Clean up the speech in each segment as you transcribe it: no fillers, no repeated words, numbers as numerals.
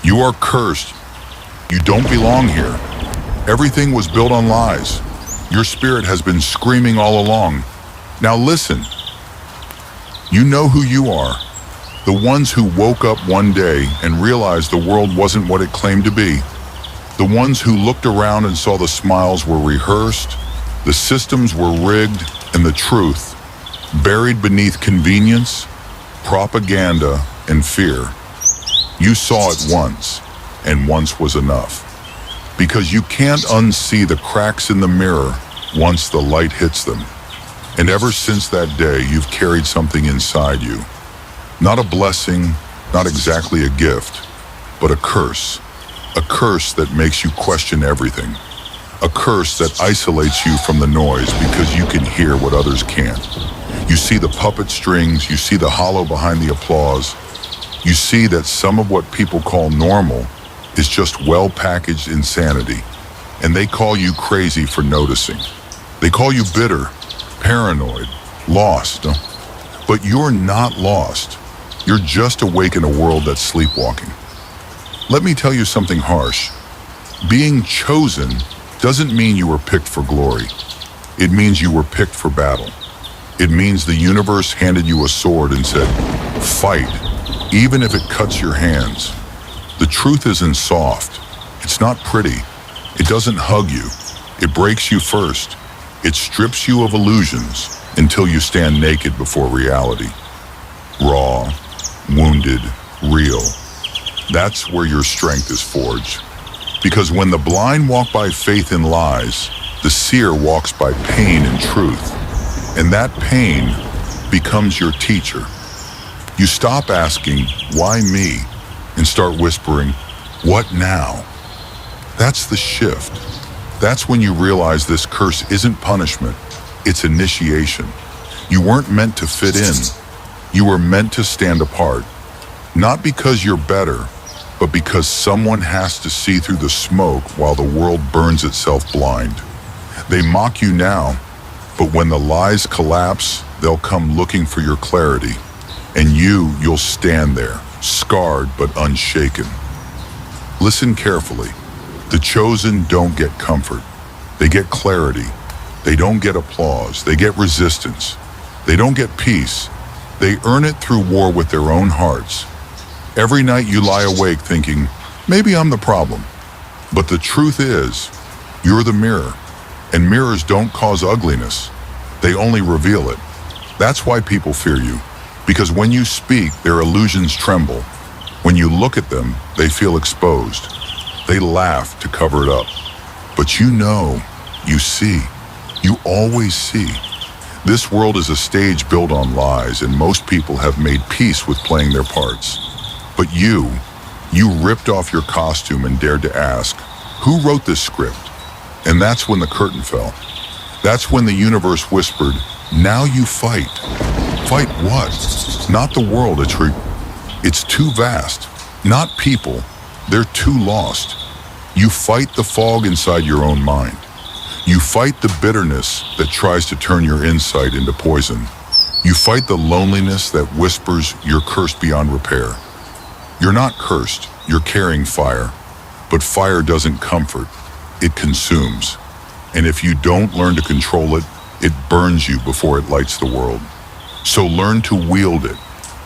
You are cursed. You don't belong here. Everything was built on lies. Your spirit has been screaming all along. Now listen. You know who you are. The ones who woke up one day and realized the world wasn't what it claimed to be. The ones who looked around and saw the smiles were rehearsed, the systems were rigged, and the truth, buried beneath convenience, propaganda, and fear. You saw it once, and once was enough. Because you can't unsee the cracks in the mirror once the light hits them. And ever since that day, you've carried something inside you. Not a blessing, not exactly a gift, but a curse. A curse that makes you question everything. A curse that isolates you from the noise because you can hear what others can't. You see the puppet strings, you see the hollow behind the applause. You see that some of what people call normal is just well-packaged insanity. And they call you crazy for noticing. They call you bitter, paranoid, lost. But you're not lost. You're just awake in a world that's sleepwalking. Let me tell you something harsh. Being chosen doesn't mean you were picked for glory. It means you were picked for battle. It means the universe handed you a sword and said, fight, even if it cuts your hands. The truth isn't soft. It's not pretty. It doesn't hug you. It breaks you first. It strips you of illusions until you stand naked before reality. Raw, wounded, real. That's where your strength is forged. Because when the blind walk by faith in lies, the seer walks by pain and truth. And that pain becomes your teacher. You stop asking, why me? And start whispering, what now? That's the shift. That's when you realize this curse isn't punishment, it's initiation. You weren't meant to fit in. You were meant to stand apart. Not because you're better, but because someone has to see through the smoke while the world burns itself blind. They mock you now, but when the lies collapse, they'll come looking for your clarity. And you'll stand there, scarred but unshaken. Listen carefully. The chosen don't get comfort. They get clarity. They don't get applause. They get resistance. They don't get peace. They earn it through war with their own hearts. Every night you lie awake thinking, maybe I'm the problem. But the truth is, you're the mirror. And mirrors don't cause ugliness. They only reveal it. That's why people fear you. Because when you speak, their illusions tremble. When you look at them, they feel exposed. They laugh to cover it up. But you know, you see. You always see. This world is a stage built on lies, and most people have made peace with playing their parts. But you ripped off your costume and dared to ask, who wrote this script? And that's when the curtain fell. That's when the universe whispered, now you fight. Fight what? Not the world, it's too vast. Not people, they're too lost. You fight the fog inside your own mind. You fight the bitterness that tries to turn your insight into poison. You fight the loneliness that whispers you're cursed beyond repair. You're not cursed, you're carrying fire. But fire doesn't comfort, it consumes. And if you don't learn to control it, it burns you before it lights the world. So learn to wield it.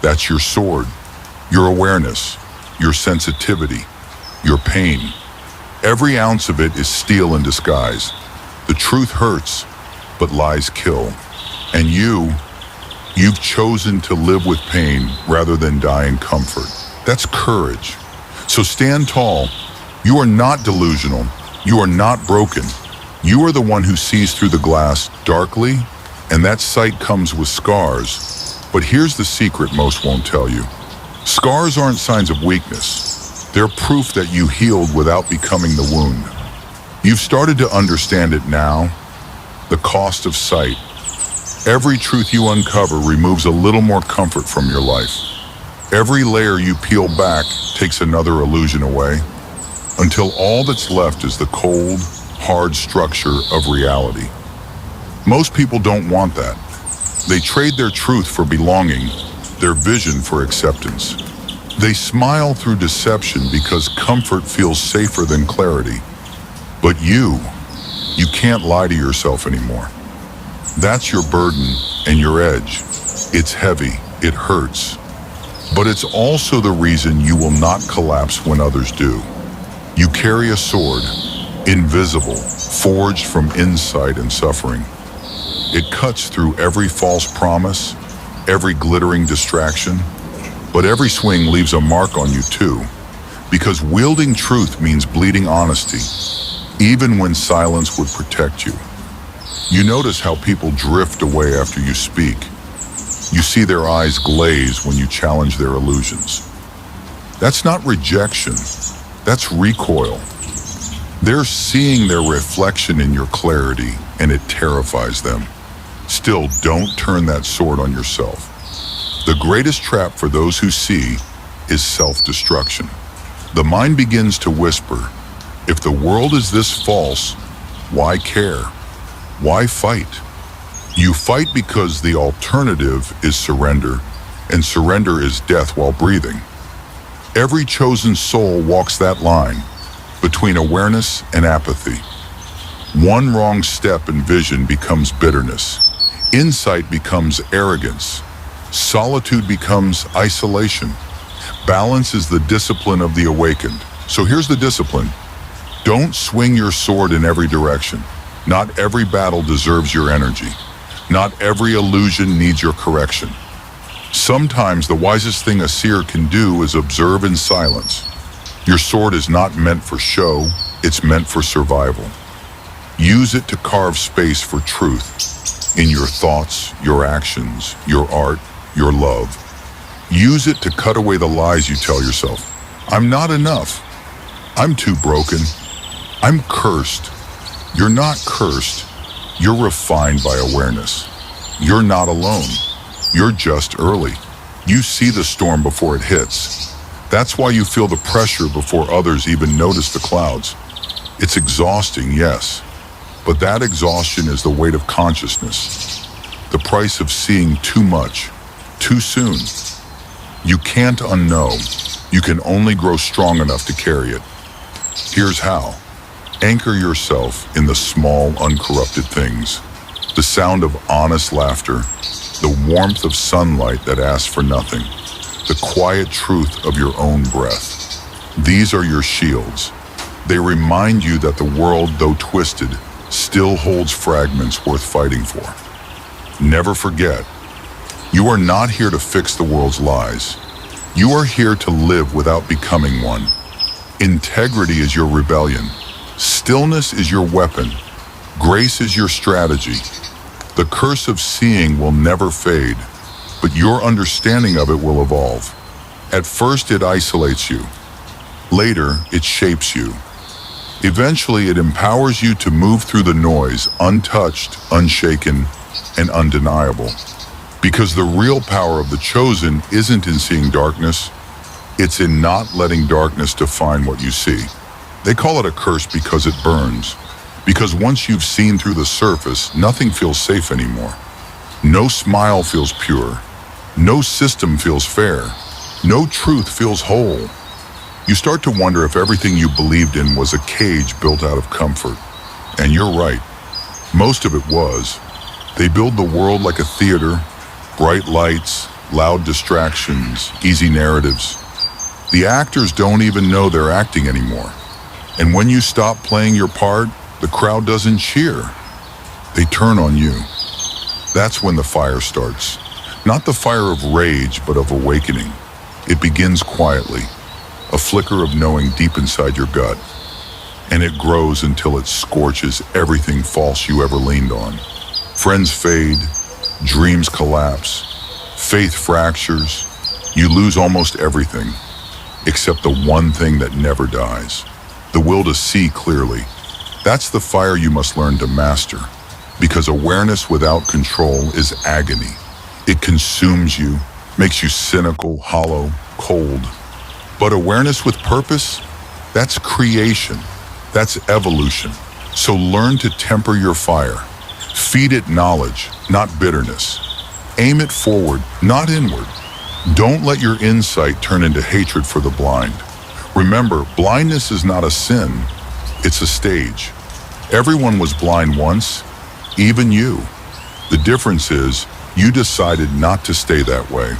That's your sword, your awareness, your sensitivity, your pain. Every ounce of it is steel in disguise. The truth hurts, but lies kill. And you've chosen to live with pain rather than die in comfort. That's courage. So stand tall. You are not delusional. You are not broken. You are the one who sees through the glass darkly, and that sight comes with scars. But here's the secret most won't tell you. Scars aren't signs of weakness. They're proof that you healed without becoming the wound. You've started to understand it now, the cost of sight. Every truth you uncover removes a little more comfort from your life. Every layer you peel back takes another illusion away, until all that's left is the cold, hard structure of reality. Most people don't want that. They trade their truth for belonging, their vision for acceptance. They smile through deception because comfort feels safer than clarity. But you can't lie to yourself anymore. That's your burden and your edge. It's heavy, it hurts, but it's also the reason you will not collapse when others do. You carry a sword, invisible, forged from insight and suffering. It cuts through every false promise, every glittering distraction, but every swing leaves a mark on you too, because wielding truth means bleeding honesty, even when silence would protect you. You notice how people drift away after you speak. You see their eyes glaze when you challenge their illusions. That's not rejection, that's recoil. They're seeing their reflection in your clarity, and it terrifies them. Still, don't turn that sword on yourself. The greatest trap for those who see is self-destruction. The mind begins to whisper, if the world is this false, why care? Why fight? You fight because the alternative is surrender, and surrender is death while breathing. Every chosen soul walks that line between awareness and apathy. One wrong step in vision becomes bitterness. Insight becomes arrogance. Solitude becomes isolation. Balance is the discipline of the awakened. So here's the discipline. Don't swing your sword in every direction. Not every battle deserves your energy. Not every illusion needs your correction. Sometimes the wisest thing a seer can do is observe in silence. Your sword is not meant for show, it's meant for survival. Use it to carve space for truth in your thoughts, your actions, your art, your love. Use it to cut away the lies you tell yourself. I'm not enough. I'm too broken. I'm cursed. You're not cursed. You're refined by awareness. You're not alone. You're just early. You see the storm before it hits. That's why you feel the pressure before others even notice the clouds. It's exhausting, yes, but that exhaustion is the weight of consciousness, the price of seeing too much, too soon. You can't unknow. You can only grow strong enough to carry it. Here's how. Anchor yourself in the small, uncorrupted things. The sound of honest laughter, the warmth of sunlight that asks for nothing, the quiet truth of your own breath. These are your shields. They remind you that the world, though twisted, still holds fragments worth fighting for. Never forget, you are not here to fix the world's lies. You are here to live without becoming one. Integrity is your rebellion. Stillness is your weapon. Grace is your strategy. The curse of seeing will never fade, but your understanding of it will evolve. At first, it isolates you. Later, it shapes you. Eventually, it empowers you to move through the noise, untouched, unshaken, and undeniable. Because the real power of the chosen isn't in seeing darkness, it's in not letting darkness define what you see. They call it a curse because it burns. Because once you've seen through the surface, nothing feels safe anymore. No smile feels pure. No system feels fair. No truth feels whole. You start to wonder if everything you believed in was a cage built out of comfort. And you're right. Most of it was. They build the world like a theater, bright lights, loud distractions, easy narratives. The actors don't even know they're acting anymore. And when you stop playing your part, the crowd doesn't cheer. They turn on you. That's when the fire starts. Not the fire of rage, but of awakening. It begins quietly, a flicker of knowing deep inside your gut. And it grows until it scorches everything false you ever leaned on. Friends fade, dreams collapse, faith fractures. You lose almost everything, except the one thing that never dies. The will to see clearly. That's the fire you must learn to master, because awareness without control is agony. It consumes you, makes you cynical, hollow, cold. But awareness with purpose, that's creation, that's evolution. So learn to temper your fire. Feed it knowledge, not bitterness. Aim it forward, not inward. Don't let your insight turn into hatred for the blind. Remember, blindness is not a sin, it's a stage. Everyone was blind once, even you. The difference is, you decided not to stay that way.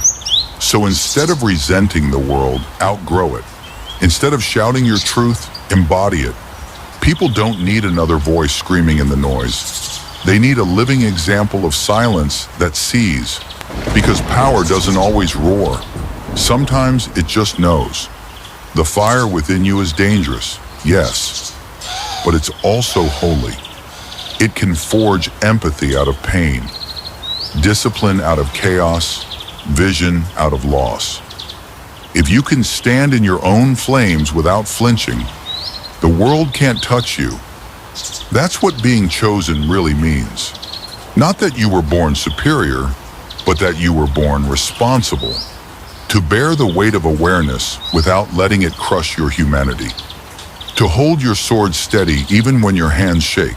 So instead of resenting the world, outgrow it. Instead of shouting your truth, embody it. People don't need another voice screaming in the noise. They need a living example of silence that sees. Because power doesn't always roar. Sometimes it just knows. The fire within you is dangerous, yes, but it's also holy. It can forge empathy out of pain, discipline out of chaos, vision out of loss. If you can stand in your own flames without flinching, the world can't touch you. That's what being chosen really means. Not that you were born superior, but that you were born responsible. To bear the weight of awareness without letting it crush your humanity. To hold your sword steady even when your hands shake.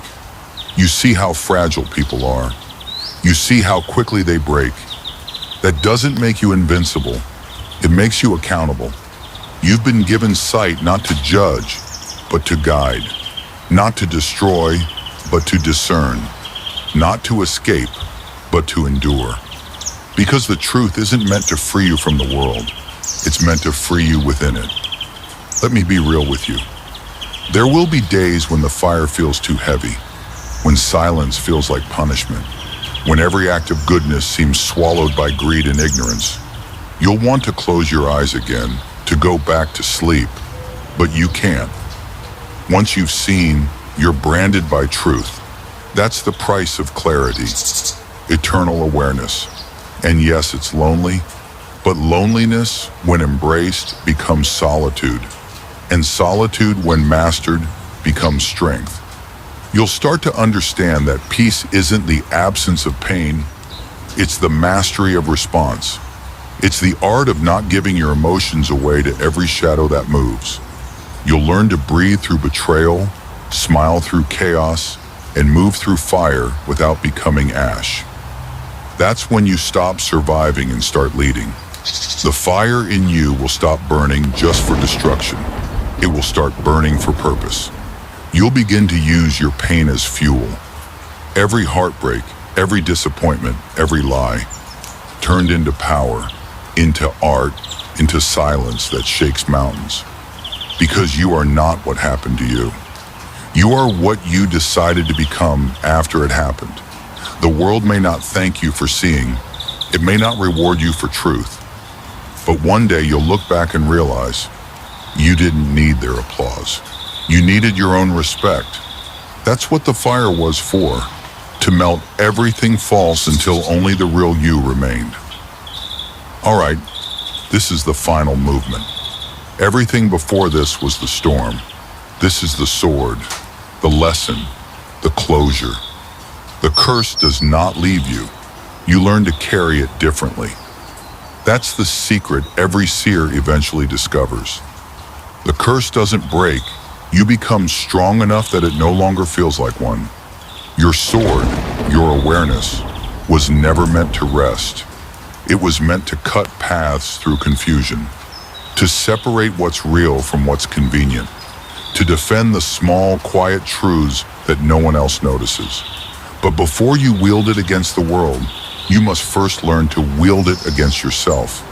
You see how fragile people are. You see how quickly they break. That doesn't make you invincible. It makes you accountable. You've been given sight not to judge, but to guide. Not to destroy, but to discern. Not to escape, but to endure. Because the truth isn't meant to free you from the world. It's meant to free you within it. Let me be real with you. There will be days when the fire feels too heavy, when silence feels like punishment, when every act of goodness seems swallowed by greed and ignorance. You'll want to close your eyes again, to go back to sleep, but you can't. Once you've seen, you're branded by truth. That's the price of clarity, eternal awareness. And yes, it's lonely, but loneliness, when embraced, becomes solitude. And solitude, when mastered, becomes strength. You'll start to understand that peace isn't the absence of pain, it's the mastery of response. It's the art of not giving your emotions away to every shadow that moves. You'll learn to breathe through betrayal, smile through chaos, and move through fire without becoming ash. That's when you stop surviving and start leading. The fire in you will stop burning just for destruction. It will start burning for purpose. You'll begin to use your pain as fuel. Every heartbreak, every disappointment, every lie, turned into power, into art, into silence that shakes mountains. Because you are not what happened to you. You are what you decided to become after it happened. The world may not thank you for seeing. It may not reward you for truth. But one day you'll look back and realize you didn't need their applause. You needed your own respect. That's what the fire was for, to melt everything false until only the real you remained. All right, this is the final movement. Everything before this was the storm. This is the sword, the lesson, the closure. The curse does not leave you. You learn to carry it differently. That's the secret every seer eventually discovers. The curse doesn't break. You become strong enough that it no longer feels like one. Your sword, your awareness, was never meant to rest. It was meant to cut paths through confusion, to separate what's real from what's convenient, to defend the small, quiet truths that no one else notices. But before you wield it against the world, you must first learn to wield it against yourself.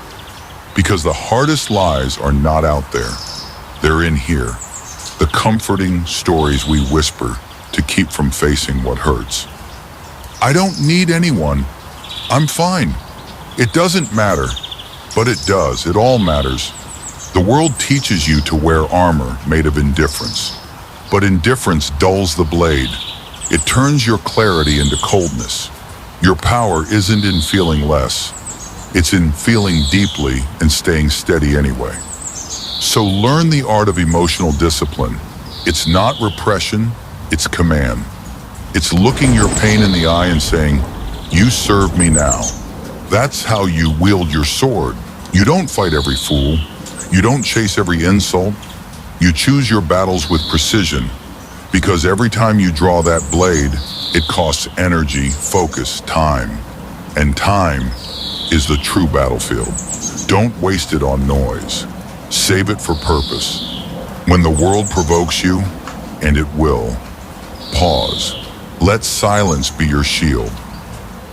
Because the hardest lies are not out there. They're in here. The comforting stories we whisper to keep from facing what hurts. I don't need anyone. I'm fine. It doesn't matter. But it does. It all matters. The world teaches you to wear armor made of indifference. But indifference dulls the blade. It turns your clarity into coldness. Your power isn't in feeling less. It's in feeling deeply and staying steady anyway. So learn the art of emotional discipline. It's not repression, it's command. It's looking your pain in the eye and saying, "You serve me now." That's how you wield your sword. You don't fight every fool. You don't chase every insult. You choose your battles with precision. Because every time you draw that blade, it costs energy, focus, time. And time is the true battlefield. Don't waste it on noise. Save it for purpose. When the world provokes you, and it will, pause. Let silence be your shield.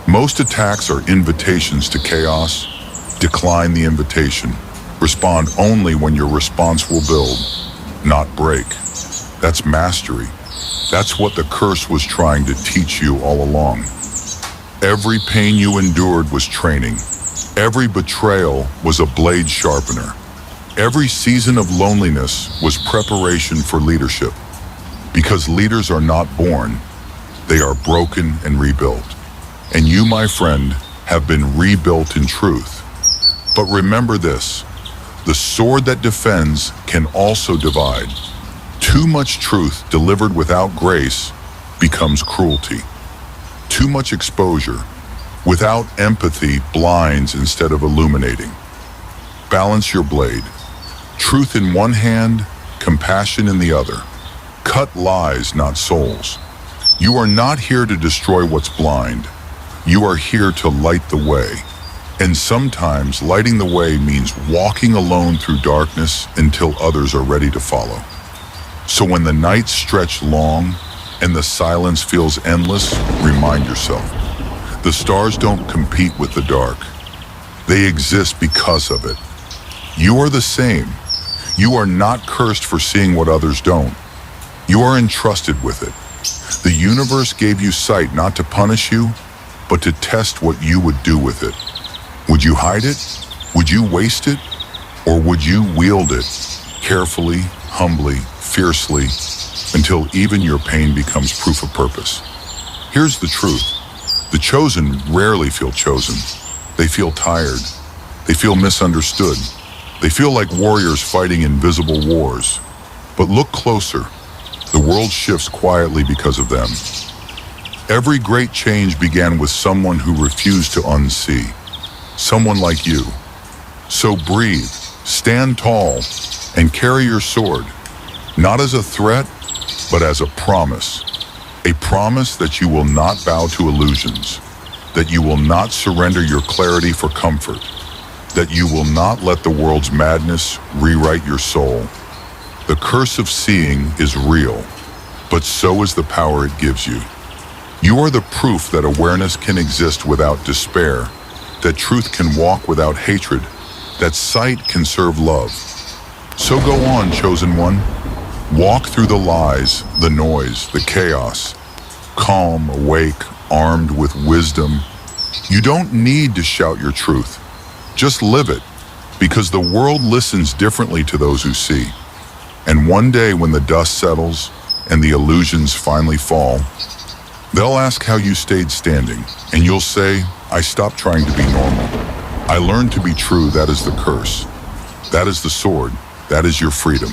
Most attacks are invitations to chaos. Decline the invitation. Respond only when your response will build, not break. That's mastery. That's what the curse was trying to teach you all along. Every pain you endured was training. Every betrayal was a blade sharpener. Every season of loneliness was preparation for leadership. Because leaders are not born, they are broken and rebuilt. And you, my friend, have been rebuilt in truth. But remember this, the sword that defends can also divide. Too much truth delivered without grace becomes cruelty. Too much exposure without empathy blinds instead of illuminating. Balance your blade. Truth in one hand, compassion in the other. Cut lies, not souls. You are not here to destroy what's blind. You are here to light the way. And sometimes lighting the way means walking alone through darkness until others are ready to follow. So when the nights stretch long and the silence feels endless, remind yourself, the stars don't compete with the dark. They exist because of it. You are the same. You are not cursed for seeing what others don't. You are entrusted with it. The universe gave you sight not to punish you, but to test what you would do with it. Would you hide it? Would you waste it? Or would you wield it carefully, humbly, fiercely, until even your pain becomes proof of purpose? Here's the truth. The chosen rarely feel chosen. They feel tired. They feel misunderstood. They feel like warriors fighting invisible wars. But look closer. The world shifts quietly because of them. Every great change began with someone who refused to unsee. Someone like you. So breathe, stand tall, and carry your sword, not as a threat, but as a promise. A promise that you will not bow to illusions, that you will not surrender your clarity for comfort, that you will not let the world's madness rewrite your soul. The curse of seeing is real, but so is the power it gives you. You are the proof that awareness can exist without despair, that truth can walk without hatred, that sight can serve love. So go on, chosen one. Walk through the lies, the noise, the chaos. Calm, awake, armed with wisdom. You don't need to shout your truth. Just live it, because the world listens differently to those who see. And one day when the dust settles and the illusions finally fall, they'll ask how you stayed standing, and you'll say, I stopped trying to be normal. I learned to be true. That is the curse. That is the sword. That is your freedom.